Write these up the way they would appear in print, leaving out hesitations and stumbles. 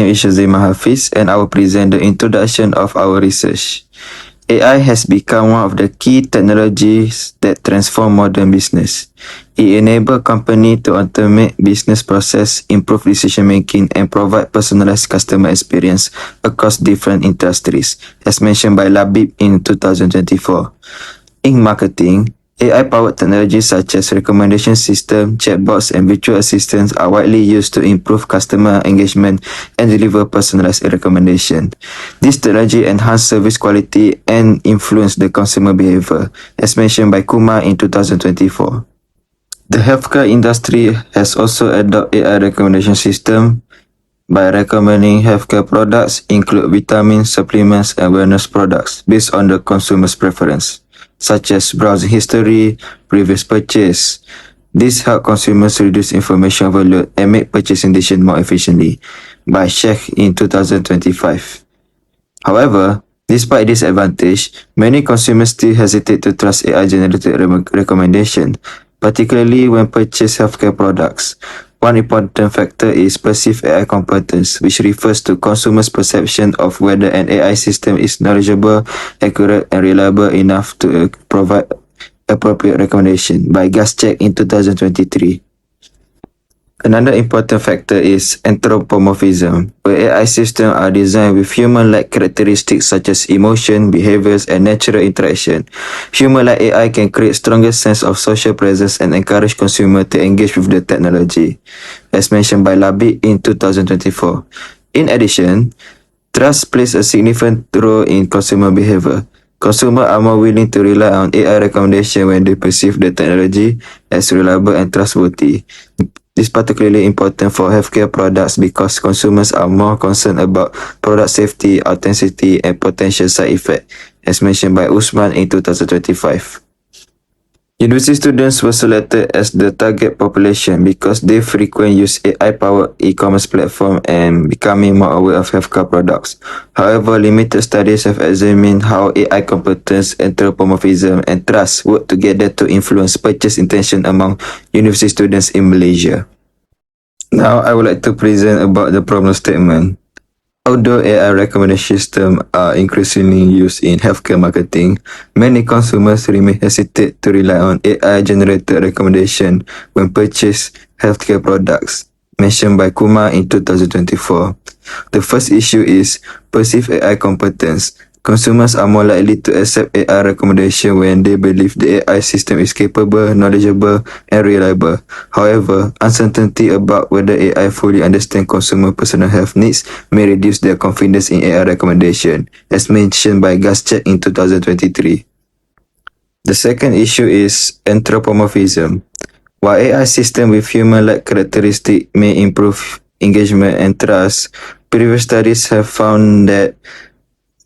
name is Shazima Hafiz, and I will present the introduction of our research. AI has become one of the key technologies that transform modern business. It enables companies to automate business process, improve decision making, and provide personalized customer experience across different industries, as mentioned by Labib in 2024. In marketing, AI-powered technologies such as recommendation system, chatbots, and virtual assistants are widely used to improve customer engagement and deliver personalized recommendation. This technology enhance service quality and influence the consumer behavior, as mentioned by Kumar in 2024. The healthcare industry has also adopted AI recommendation system by recommending healthcare products include vitamins, supplements, and wellness products based on the consumer's preference, such as browsing history, previous purchase. This helps consumers reduce information overload and make purchasing decisions more efficiently, by Sheikh in 2025. However, despite this advantage, many consumers still hesitate to trust AI-generated recommendation, particularly when purchasing healthcare products. One important factor is perceived AI competence, which refers to consumers' perception of whether an AI system is knowledgeable, accurate, and reliable enough to provide appropriate recommendation, by Gascheck in 2023. Another important factor is anthropomorphism, where AI systems are designed with human-like characteristics such as emotion, behaviors, and natural interaction. Human-like AI can create stronger sense of social presence and encourage consumers to engage with the technology, as mentioned by Labib in 2024. In addition, trust plays a significant role in consumer behavior. Consumers are more willing to rely on AI recommendation when they perceive the technology as reliable and trustworthy. This is particularly important for healthcare products because consumers are more concerned about product safety, authenticity, and potential side effects, as mentioned by Usman in 2025. University students were selected as the target population because they frequently use AI-powered e-commerce platform and becoming more aware of healthcare products. However, limited studies have examined how AI competence, anthropomorphism, and trust work together to influence purchase intention among university students in Malaysia. Now, I would like to present about the problem statement. Although AI recommendation systems are increasingly used in healthcare marketing, many consumers remain hesitant to rely on AI-generated recommendation when purchase healthcare products, mentioned by Kumar in 2024. The first issue is perceived AI competence. Consumers are more likely to accept AI recommendation when they believe the AI system is capable, knowledgeable, and reliable. However, uncertainty about whether AI fully understands consumer personal health needs may reduce their confidence in AI recommendation, as mentioned by Gascheck in 2023. The second issue is anthropomorphism. While AI systems with human-like characteristics may improve engagement and trust, previous studies have found that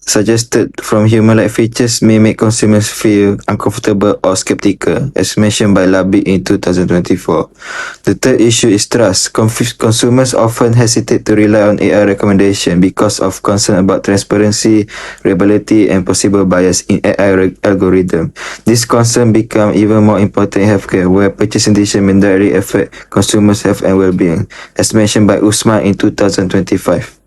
suggested from human-like features may make consumers feel uncomfortable or skeptical, as mentioned by Labib in 2024. The third issue is trust. Consumers often hesitate to rely on AI recommendation because of concern about transparency, reliability, and possible bias in AI algorithm. This concern become even more important in healthcare, where purchasing decisions may directly affect consumers' health and well-being, as mentioned by Usman in 2025.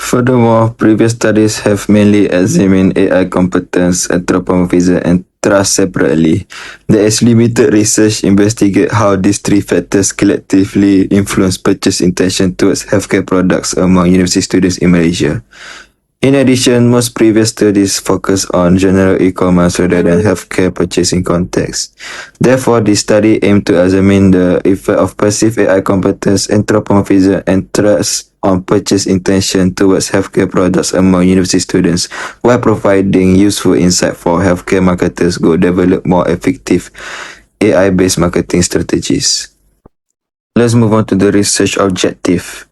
Furthermore, previous studies have mainly examined AI competence, anthropomorphism, and trust separately. There is limited research investigate how these three factors collectively influence purchase intention towards healthcare products among university students in Malaysia. In addition, most previous studies focus on general e-commerce rather than healthcare purchasing context. Therefore, this study aimed to examine the effect of perceived AI competence, anthropomorphism, and trust on purchase intention towards healthcare products among university students, while providing useful insight for healthcare marketers to develop more effective AI-based marketing strategies. Let's move on to the research objective.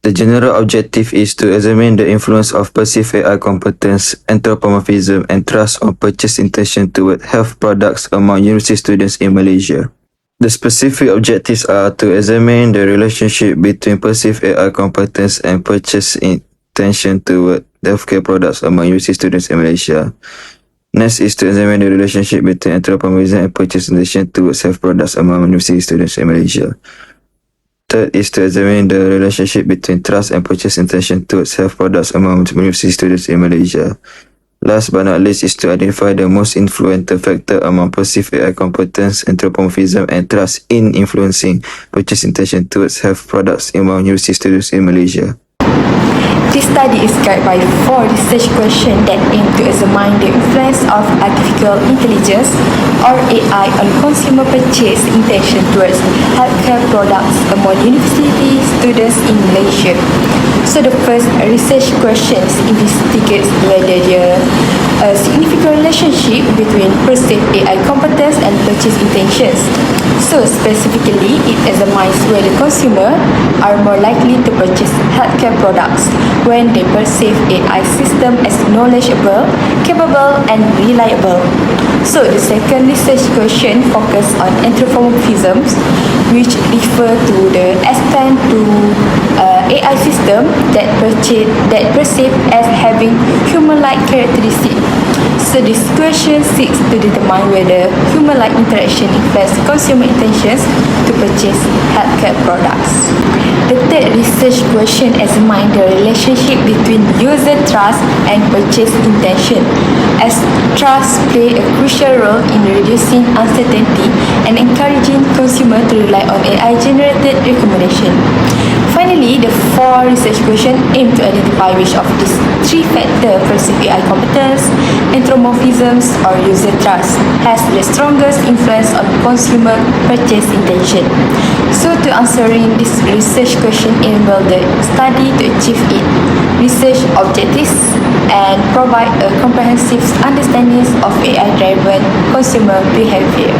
The general objective is to examine the influence of perceived AI competence, anthropomorphism, and trust on purchase intention toward health products among university students in Malaysia. The specific objectives are to examine the relationship between perceived AI competence and purchase intention toward healthcare products among university students in Malaysia. Next is to examine the relationship between anthropomorphism and purchase intention towards health products among university students in Malaysia. Third is to examine the relationship between trust and purchase intention towards health products among university students in Malaysia. Last but not least is to identify the most influential factor among perceived AI competence, anthropomorphism, and trust in influencing purchase intention towards health products among university students in Malaysia. This study is guided by 4 research questions that aim to examine the influence of artificial intelligence or AI on consumer purchase intention towards healthcare products among university students in Malaysia. So the first research questions investigates whether there a significant relationship between perceived AI competence and purchase intentions. So specifically, it examines whether consumers are more likely to purchase healthcare products when they perceive AI system as knowledgeable, capable, and reliable. So the second research question focuses on anthropomorphisms, which refer to the extent to AI system that perceive as having human-like characteristics. So this question seeks to determine whether human-like interaction influence consumer intentions to purchase healthcare products. The third research question examines the relationship between user trust and purchase intention, as trust plays a crucial role in reducing uncertainty and encouraging consumers to rely on AI-generated recommendation. Finally, the 4 research questions aim to identify which of these 3 factors, perceived AI competence, anthropomorphisms, or user trust, has the strongest influence on consumer purchase intention. So, to answering this research question involve the study to achieve its research objectives and provide a comprehensive understanding of AI-driven consumer behavior.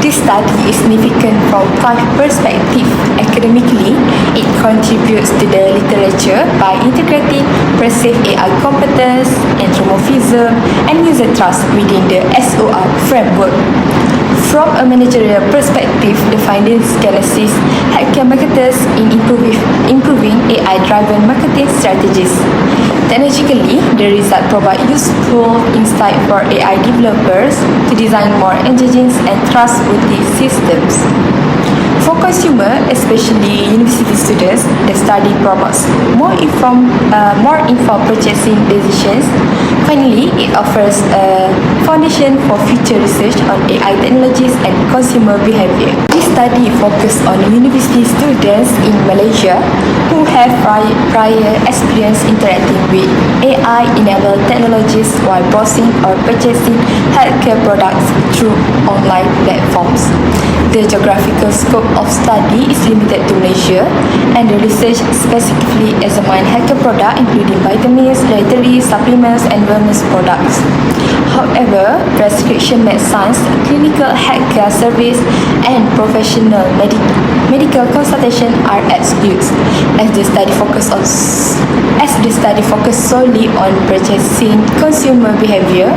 This study is significant from 5 perspectives. Academically, it contributes to the literature by integrating perceived AI competence, anthropomorphism, and user trust within the SOR framework. From a managerial perspective, the findings can assist healthcare marketers in improving AI-driven marketing strategies. Technologically, the result provide useful insight for AI developers to design more engaging and trustworthy systems. For consumers, especially university students, the study promotes more informed purchasing decisions. Finally, it offers a foundation for future research on AI technologies and consumer behavior. This study focused on university students in Malaysia who have prior experience interacting with AI-enabled technologies while browsing or purchasing healthcare products through online platforms. The geographical scope of study is limited to Malaysia, and the research specifically examined healthcare products including vitamins, dietary supplements, and wellness products. However, prescription medicines, clinical healthcare service, and professional medical consultation are excluded, as the study focused solely on purchasing consumer behavior.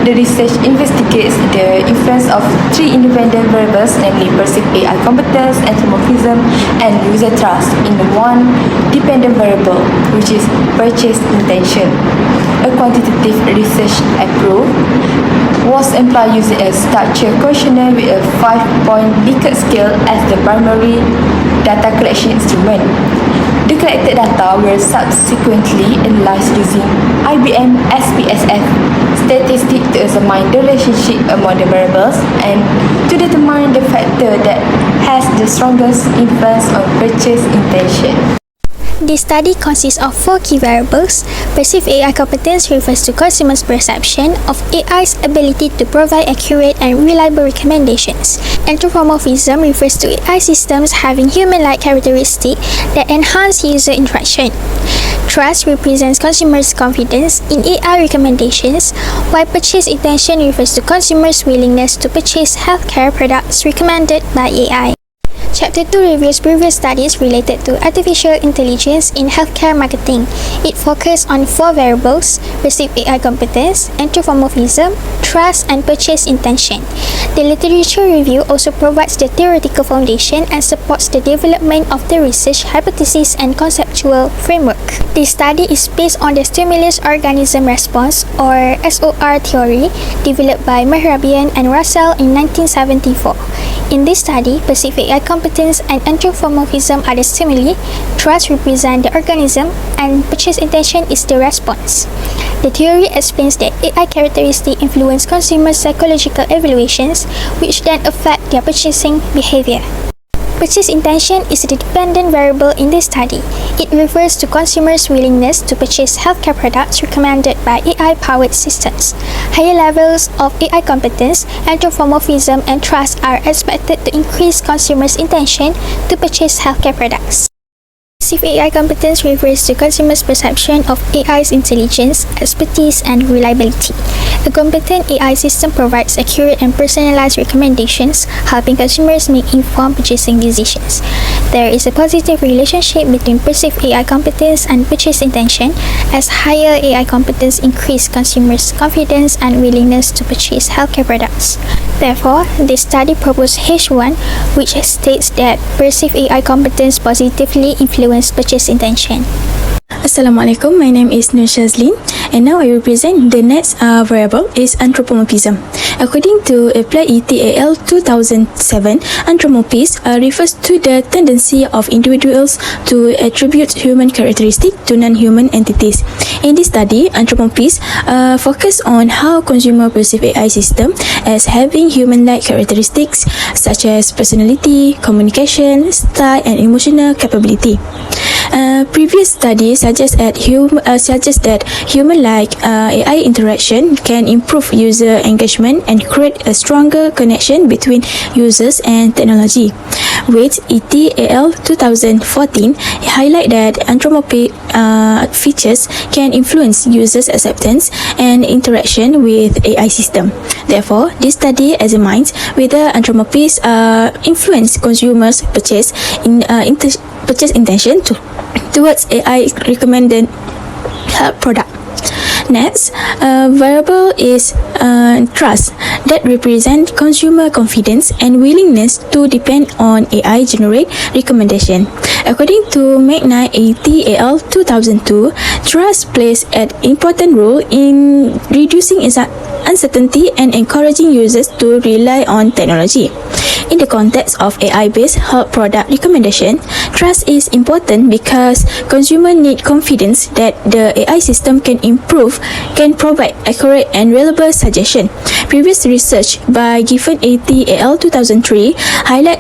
The research investigates the influence of 3 independent variables, namely perceived AI competence, anthropomorphism, and user trust, in one dependent variable, which is purchase intention. A quantitative research approach was employed using a structured questionnaire with a 5-point Likert scale as the primary data collection instrument. The collected data were subsequently analyzed using IBM SPSS statistics to examine the relationship among the variables and to determine the factor that has the strongest influence on purchase intention. This study consists of 4 key variables. Perceived AI competence refers to consumers' perception of AI's ability to provide accurate and reliable recommendations. Anthropomorphism refers to AI systems having human-like characteristics that enhance user interaction. Trust represents consumers' confidence in AI recommendations, while purchase intention refers to consumers' willingness to purchase healthcare products recommended by AI. Chapter 2 reviews previous studies related to artificial intelligence in healthcare marketing. It focused on 4 variables: perceived AI competence, anthropomorphism, trust, and purchase intention. The literature review also provides the theoretical foundation and supports the development of the research hypothesis and conceptual framework. This study is based on the stimulus organism response, or SOR theory, developed by Mehrabian and Russell in 1974. In this study, perceived AI competence competence and anthropomorphism are the stimuli, trust represents the organism, and purchase intention is the response. The theory explains that AI characteristics influence consumers' psychological evaluations, which then affect their purchasing behavior. Purchase intention is a dependent variable in this study. It refers to consumers' willingness to purchase healthcare products recommended by AI-powered systems. Higher levels of AI competence, anthropomorphism, and trust are expected to increase consumers' intention to purchase healthcare products. Passive AI competence refers to consumers' perception of AI's intelligence, expertise, and reliability. A competent AI system provides accurate and personalized recommendations, helping consumers make informed purchasing decisions. There is a positive relationship between perceived AI competence and purchase intention, as higher AI competence increases consumers' confidence and willingness to purchase healthcare products. Therefore, this study proposed H1, which states that perceived AI competence positively influences purchase intention. Assalamualaikum, my name is Nur Shazlin, and now I will present the next variable is anthropomorphism. According to Applied ETAL 2007, anthropomorphism refers to the tendency of individuals to attribute human characteristics to non-human entities. In this study, anthropomorphism focus on how consumers perceive AI system as having human-like characteristics such as personality, communication, style, and emotional capability. Previous studies suggest that human-like AI interaction can improve user engagement and create a stronger connection between users and technology. With ETAL 2014, highlight that anthropomorphic features can influence users' acceptance and interaction with AI system. Therefore, this study examines whether anthropomorphism influence consumers' purchase intention towards AI recommended product. Next, variable is trust that represents consumer confidence and willingness to depend on AI generate recommendation. According to MKT575 ETAL 2002, trust plays an important role in reducing uncertainty and encouraging users to rely on technology. In the context of AI-based health product recommendation, trust is important because consumers need confidence that the AI system can provide accurate and reliable suggestion. Previous research by Giffen ETAL 2003 highlight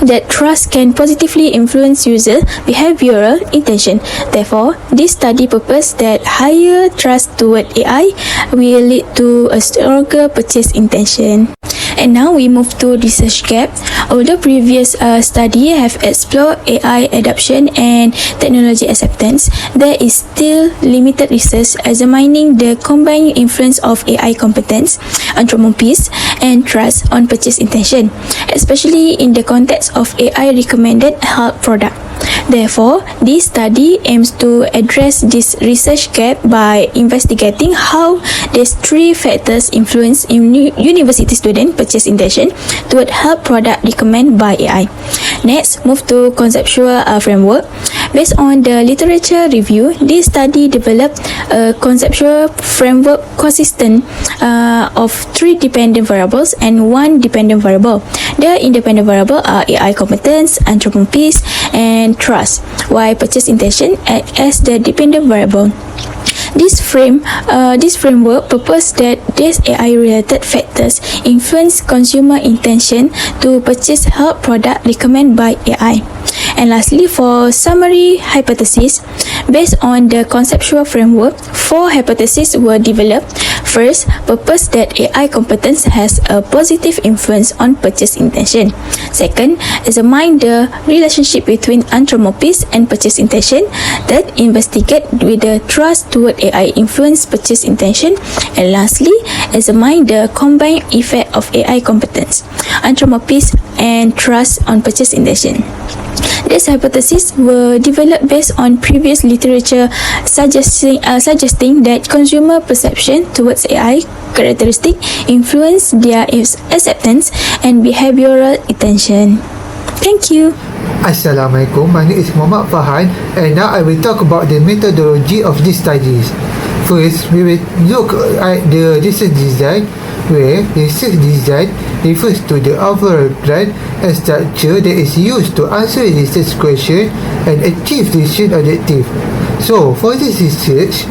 that trust can positively influence user behavioral intention. Therefore, this study proposed that higher trust toward AI will lead to a stronger purchase intention. And now we move to research gap. Although previous study have explored AI adoption and technology acceptance, there is still limited research examining the combined influence of AI competence, anthropomorphism, and trust on purchase intention, especially in the context of AI recommended health product. Therefore, this study aims to address this research gap by investigating how these three factors influence university student purchase intention toward health product recommended by AI. Next, move to conceptual framework. Based on the literature review, this study developed a conceptual framework consistent of three dependent variables and one dependent variable. The independent variables are AI competence, anthropomorphism, and trust, while purchase intention acts as the dependent variable. This framework proposes that these AI-related factors influence consumer intention to purchase health product recommended by AI. And lastly, for summary hypothesis, based on the conceptual framework, 4 hypotheses were developed. First, propose that AI competence has a positive influence on purchase intention. Second, examine the relationship between anthropomorphism and purchase intention. Third, investigate whether trust toward AI influence purchase intention. And lastly, examine the combined effect of AI competence, anthropomorphism, and trust on purchase intention. These hypotheses were developed based on previous literature suggesting that consumer perception towards AI characteristics influence their acceptance and behavioral intention. Thank you. Assalamualaikum, my name is Muhammad Fahan, and now I will talk about the methodology of these studies. First, we will look at the research design, where research design refers to the overall plan and structure that is used to answer research question and achieve research objective. So, for this research,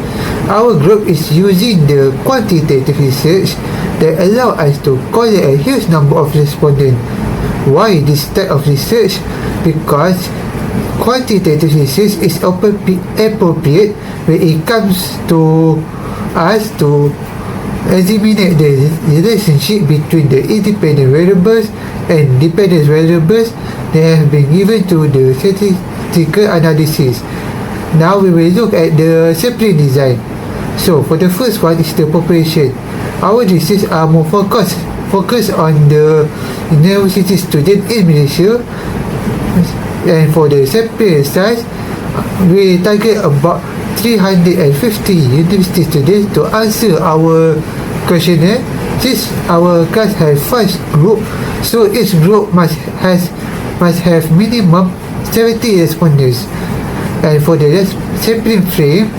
our group is using the quantitative research that allow us to collect a huge number of respondents. Why this type of research? Because quantitative research is appropriate when it comes to us to eliminate the relationship between the independent variables and dependent variables that have been given to the statistical analysis. Now we will look at the sampling design. So for the first one is the population. Our research are more focused on the university student in Malaysia, and for the sample size, we target about 350 university students to answer our questionnaire. Since our class has 5 groups, so each group must have minimum 70 respondents. And for the sampling frame,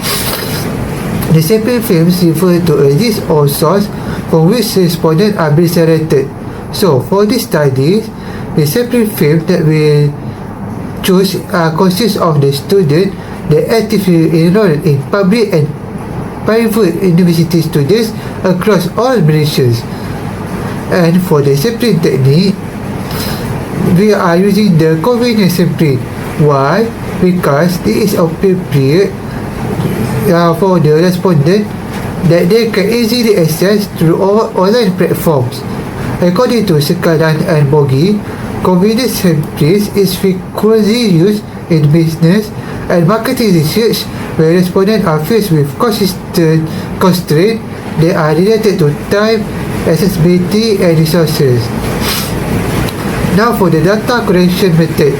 the sampling frames refer to a list or source from which respondents are being selected. So for this study, the sampling frame that we choose consists of the student that actively enrolled in public and private university students across all Malaysians. And for the sampling technique, we are using the convenience sampling. Why? Because it is appropriate for the respondent that they can easily access through online platforms. According to Sekadan and Bogi, convenience sampling is frequently used in business and marketing research where respondents are faced with consistent constraints that are related to time, accessibility and resources. Now for the data collection method.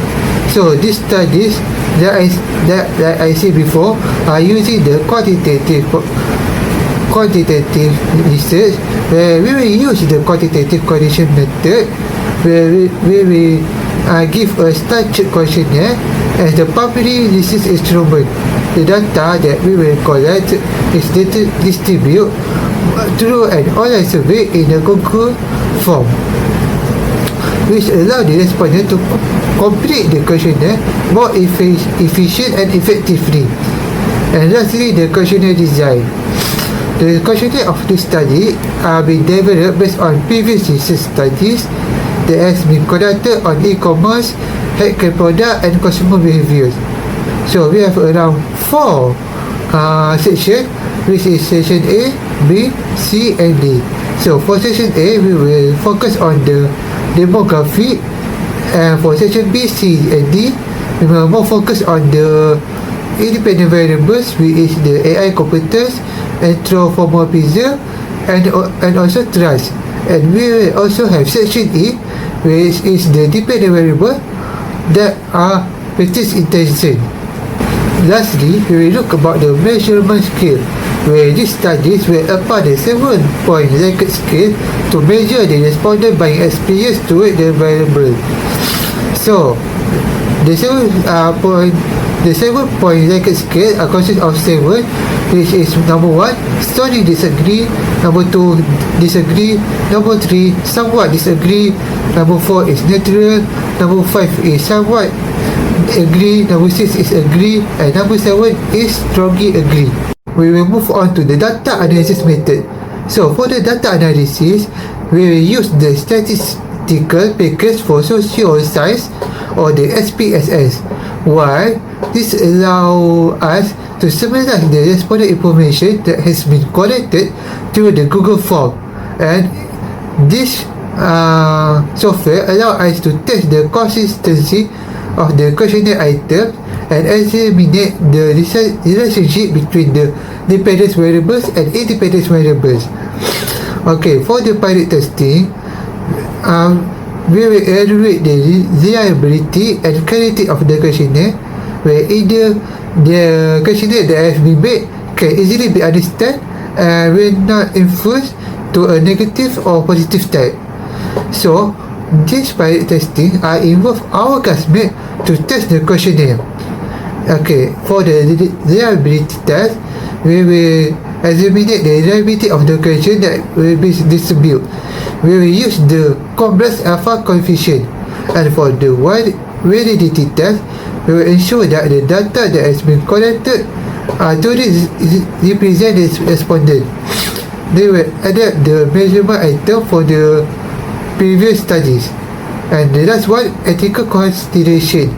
So these studies that I said before are using the quantitative research, where we will use the quantitative collection method, where we give a structured questionnaire as the primary research instrument. The data that we will collect is distributed through an online survey in a Google form, which allow the respondent to complete the questionnaire more efficient and effectively. And lastly, the questionnaire design. The questionnaire of this study are being developed based on previous research studies that has been conducted on e-commerce, healthcare product and consumer behaviors. So we have around 4 sections, which is section A, B, C and D. So for section A, we will focus on the demography, and for section B, C and D, we will more focus on the independent variables, which is the AI competence, anthropomorphism and also trust. And we will also have section E, which is the dependent variable that are practice intention. Lastly, we will look about the measurement scale, where these studies will apply the 7-point Likert scale to measure the respondent buying experience toward the variable. So, the 7-point Likert scale consists of 7, which is number 1, strongly disagree, number 2, disagree, number 3, somewhat disagree, number 4 is neutral, number 5 is somewhat agree, number 6 is agree, and number 7 is strongly agree. We will move on to the data analysis method. So for the data analysis, we will use the statistical package for social science or the SPSS. Why? This allows us to summarize the respondent information that has been collected through the Google form, and this software allows us to test the consistency of the questionnaire item and eliminate the relationship between the dependent variables and independent variables. Okay, for the pilot testing, we will evaluate the reliability and clarity of the questionnaire, where either the questionnaire that has been made can easily be understood and will not influence to a negative or positive type. So, this pilot testing involve our classmates to test the questionnaire. Okay, for the reliability test, we will eliminate the reliability of the question that will be distributed. We will use the complex alpha coefficient, and for the wide validity test, we will ensure that the data that has been collected truly represent the respondent. They will adapt the measurement item for the previous studies. And the last one, ethical consideration.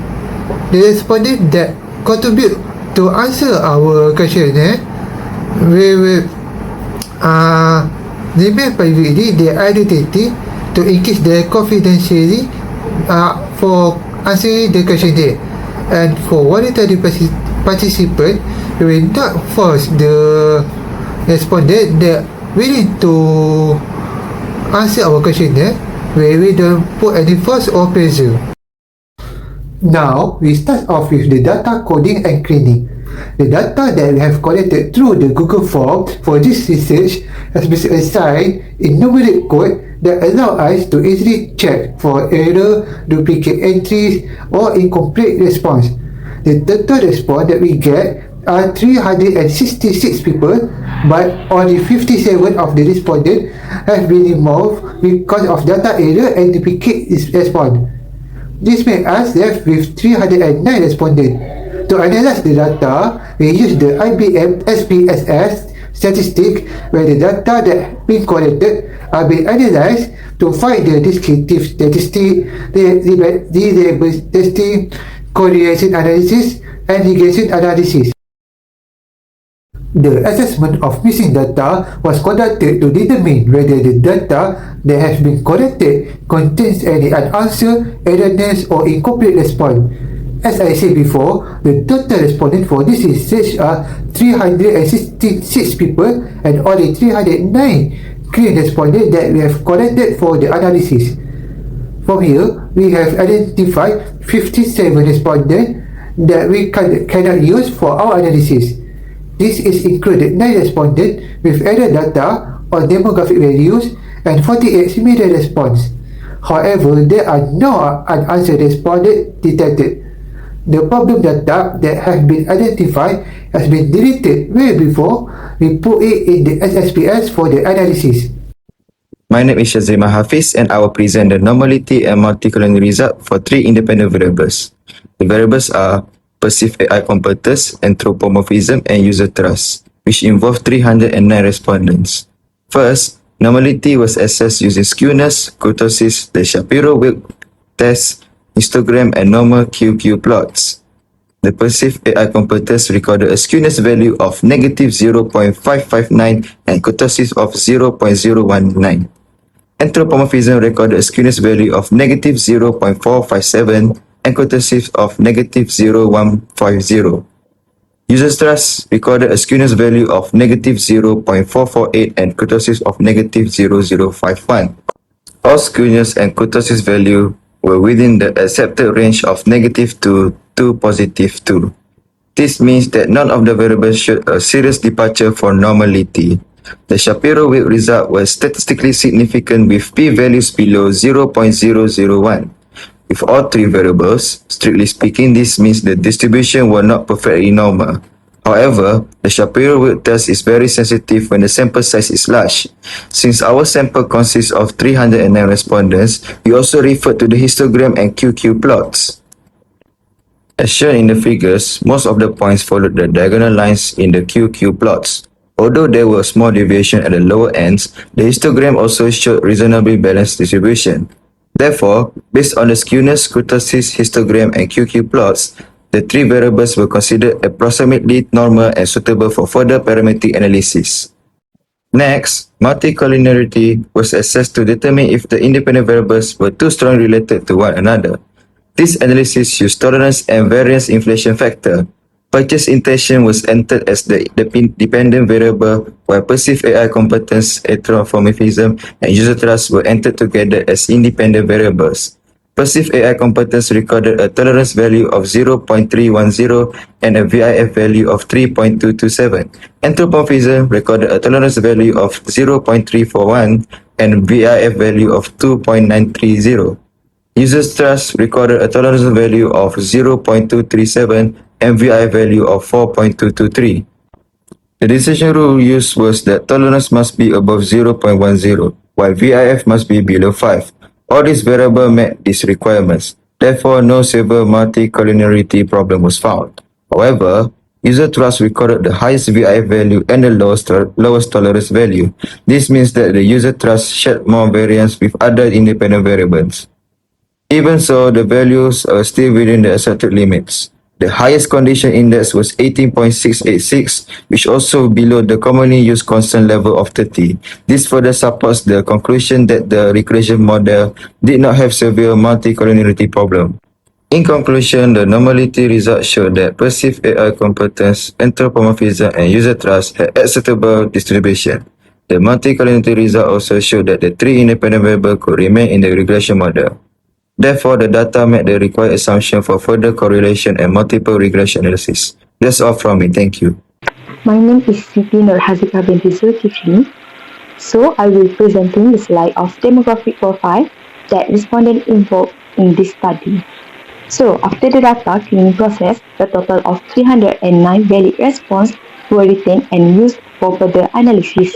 The respondent that contribute to answer our question, we will remain privately their identity to increase their confidentiality for answering the question there. And for voluntary participant, we will not force the respondent that willing to answer our question there, where we don't put any force or pressure. Now, we start off with the data coding and cleaning. The data that we have collected through the Google form for this research has been assigned in numeric code that allow us to easily check for error, duplicate entries, or incomplete response. The total response that we get are 366 people, but only 57 of the respondents have been removed because of data error and duplicate response. This makes us left with 309 respondents. To analyze the data, we use the IBM SPSS statistic, where the data that been collected are being analyzed to find the descriptive statistic, the testing, correlation analysis, and regression analysis. The assessment of missing data was conducted to determine whether the data that has been collected contains any unanswered, erroneous, or incomplete response. As I said before, the total respondents for this research are 366 people and only 309 clean respondents that we have collected for the analysis. From here, we have identified 57 respondents that we cannot use for our analysis. This is included 9 respondents with error data or demographic values and 48 similar response. However, there are no unanswered respondents detected. The problem data that has been identified has been deleted way before we put it in the SSPS for the analysis. My name is Shazima Hafiz, and I will present the normality and multi-collinear result for 3 independent variables. The variables are perceived AI competence, anthropomorphism, and user trust, which involve 309 respondents. First, normality was assessed using skewness, kurtosis, the Shapiro-Wilk test, histogram, and normal QQ plots. The perceived AI competence recorded a skewness value of negative 0.559 and kurtosis of 0.019. Anthropomorphism recorded a skewness value of negative 0.457 and kurtosis of negative 0.150. User trust recorded a skewness value of negative 0.448 and kurtosis of negative 0.051. All skewness and kurtosis value were within the accepted range of negative 2 to positive 2. This means that none of the variables showed a serious departure for normality. The Shapiro-Wilk result was statistically significant with p-values below 0.001. With all 3 variables, strictly speaking, this means the distribution was not perfectly normal. However, the Shapiro-Wilk test is very sensitive when the sample size is large. Since our sample consists of 309 respondents, we also refer to the histogram and QQ plots. As shown in the figures, most of the points followed the diagonal lines in the QQ plots. Although there was small deviation at the lower ends, the histogram also showed reasonably balanced distribution. Therefore, based on the skewness, kurtosis, histogram, and QQ plots, the 3 variables were considered approximately normal and suitable for further parametric analysis. Next, multicollinearity was assessed to determine if the independent variables were too strongly related to one another. This analysis used tolerance and variance inflation factor. Purchase intention was entered as the dependent variable, while perceived AI competence, anthropomorphism, and user trust were entered together as independent variables. Perceived AI competence recorded a tolerance value of 0.310 and a VIF value of 3.227. Anthropomorphism recorded a tolerance value of 0.341 and VIF value of 2.930. User trust recorded a tolerance value of 0.237 and VIF value of 4.223. The decision rule used was that tolerance must be above 0.10, while VIF must be below 5. All these variables met these requirements. Therefore, no severe multicollinearity problem was found. However, user trust recorded the highest VIF value and the lowest tolerance value. This means that the user trust shared more variance with other independent variables. Even so, the values are still within the accepted limits. The highest condition index was 18.686, which also below the commonly used constant level of 30. This further supports the conclusion that the regression model did not have severe multicollinearity problem. In conclusion, the normality results show that perceived AI competence, anthropomorphism, and user trust had acceptable distribution. The multicollinearity result also showed that the three independent variables could remain in the regression model. Therefore, the data met the required assumption for further correlation and multiple regression analysis. That's all from me. Thank you. My name is Siti Nurhazika binti Zulkifli. So, I will be presenting the slide of demographic profile that respondent invoked in this study. So, after the data cleaning process, a total of 309 valid responses were retained and used for further analysis.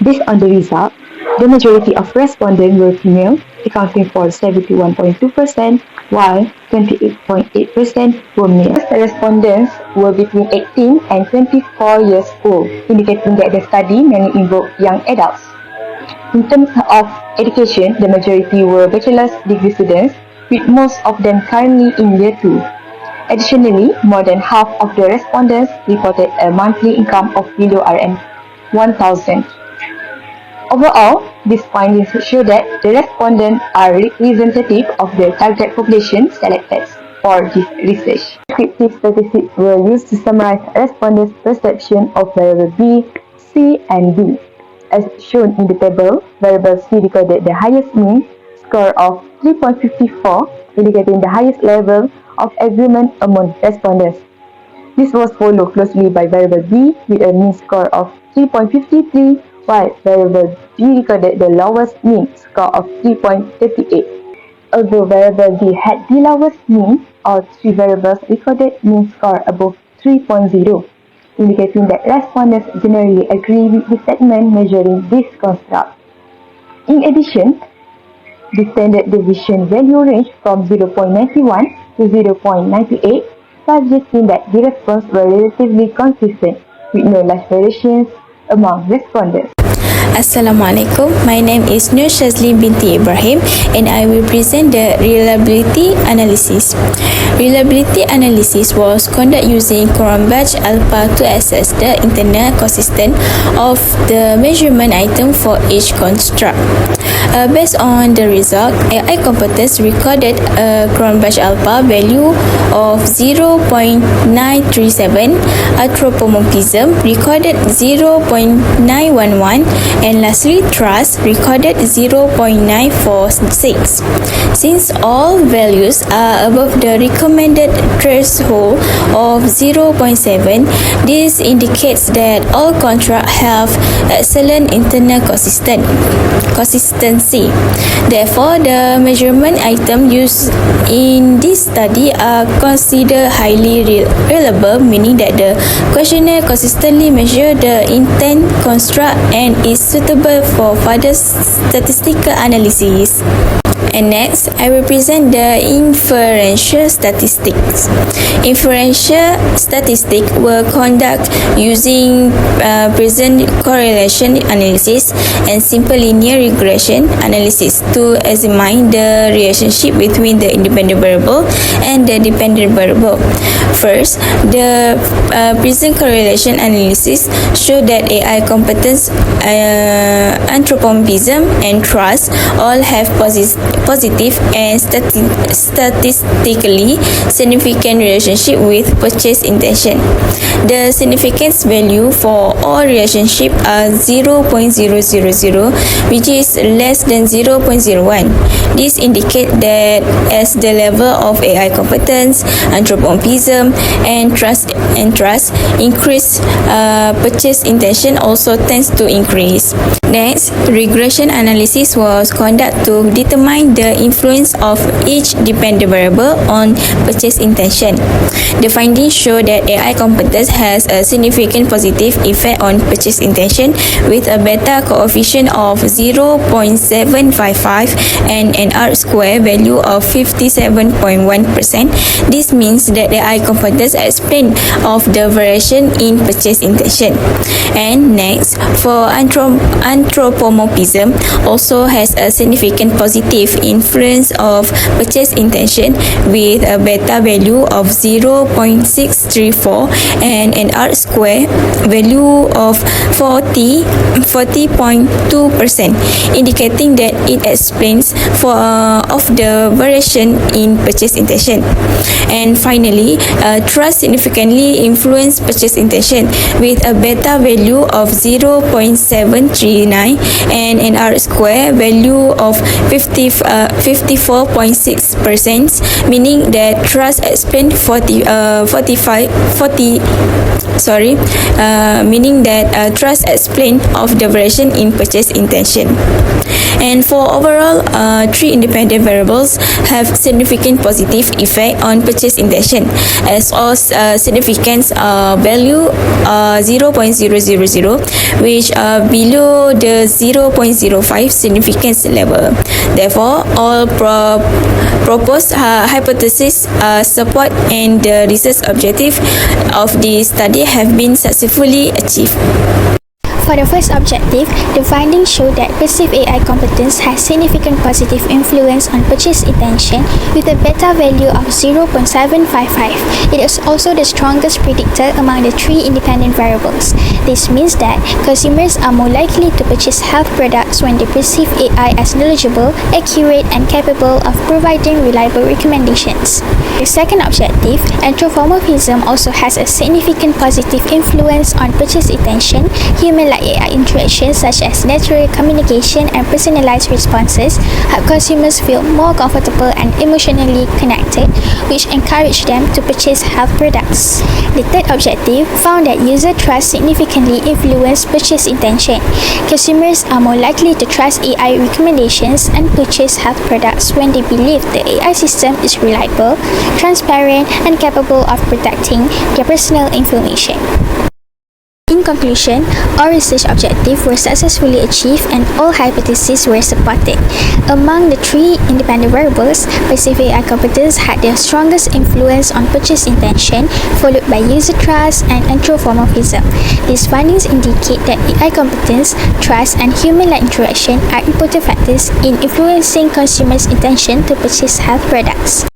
Based on the result, the majority of respondents were female, accounting for 71.2%, while 28.8% were male. The respondents were between 18 and 24 years old, indicating that the study mainly invoked young adults. In terms of education, the majority were bachelor's degree students, with most of them currently in year 2. Additionally, more than half of the respondents reported a monthly income of below Rm 1,000. Overall, these findings show that the respondents are representative of the target population selected for this research. Descriptive statistics were used to summarize respondents' perception of variable B, C, and D. As shown in the table, variable C recorded the highest mean score of 3.54, indicating the highest level of agreement among respondents. This was followed closely by variable B with a mean score of 3.53, while variable D recorded the lowest mean score of 3.38. Although variable D had the lowest mean, all three variables recorded mean score above 3.0, indicating that respondents generally agree with the statement measuring this construct. In addition, the standard deviation value ranged from 0.91 to 0.98, suggesting that the responses were relatively consistent, with no large variations among respondents. Assalamualaikum. My name is Nur Shazli binti Ibrahim and I will present the reliability analysis. Reliability analysis was conducted using Cronbach Alpha to assess the internal consistency of the measurement item for each construct. Based on the result, AI competence recorded a Cronbach Alpha value of 0.937, anthropomorphism recorded 0.911, and lastly trust recorded 0.946. Since all values are above the recommended threshold of 0.7, this indicates that all contracts have excellent internal consistency. Therefore, the measurement items used in this study are considered highly reliable, meaning that the questionnaire consistently measures the intent construct and is suitable for further statistical analysis. And next, I will present the inferential statistics. Inferential statistics were conducted using present correlation analysis and simple linear regression analysis to examine the relationship between the independent variable and the dependent variable. First, the present correlation analysis showed that AI competence, anthropomorphism, and trust all have positive and statistically significant relationship with purchase intention. The significance value for all relationships are 0.000, which is less than 0.01. This indicates that as the level of AI competence, anthropomorphism, and trust increase, purchase intention also tends to increase. Next, regression analysis was conducted to determine explain the influence of each dependent variable on purchase intention. The findings show that AI competence has a significant positive effect on purchase intention with a beta coefficient of 0.755 and an R-square value of 57.1%. This means that AI competence explains of the variation in purchase intention. And next, for anthropomorphism also has a significant positive influence of purchase intention with a beta value of 0.634 and an R-square value of 40.2%, indicating that it explains of the variation in purchase intention. And finally, trust significantly influence purchase intention with a beta value of 0.739 and an R-square value of 54.6%, meaning that trust explains trust explain of the variation in purchase intention. And for overall, three independent variables have significant positive effect on purchase intention, as all significance value 0.000, which are below the 0.05 significance level. Therefore, all proposed hypotheses support and the research objective of the study have been successfully achieved. For the first objective, the findings show that perceived AI competence has significant positive influence on purchase intention with a beta value of 0.755. It is also the strongest predictor among the three independent variables. This means that consumers are more likely to purchase health products when they perceive AI as knowledgeable, accurate, and capable of providing reliable recommendations. The second objective, anthropomorphism, also has a significant positive influence on purchase intention. Human-like AI interactions such as natural communication and personalized responses help consumers feel more comfortable and emotionally connected, which encourage them to purchase health products. The third objective found that user trust significantly influence purchase intention. Consumers are more likely to trust AI recommendations and purchase health products when they believe the AI system is reliable, transparent, and capable of protecting their personal information. In conclusion, all research objectives were successfully achieved and all hypotheses were supported. Among the three independent variables, perceived AI competence had the strongest influence on purchase intention, followed by user trust and anthropomorphism. These findings indicate that AI competence, trust, and human-like interaction are important factors in influencing consumers' intention to purchase health products.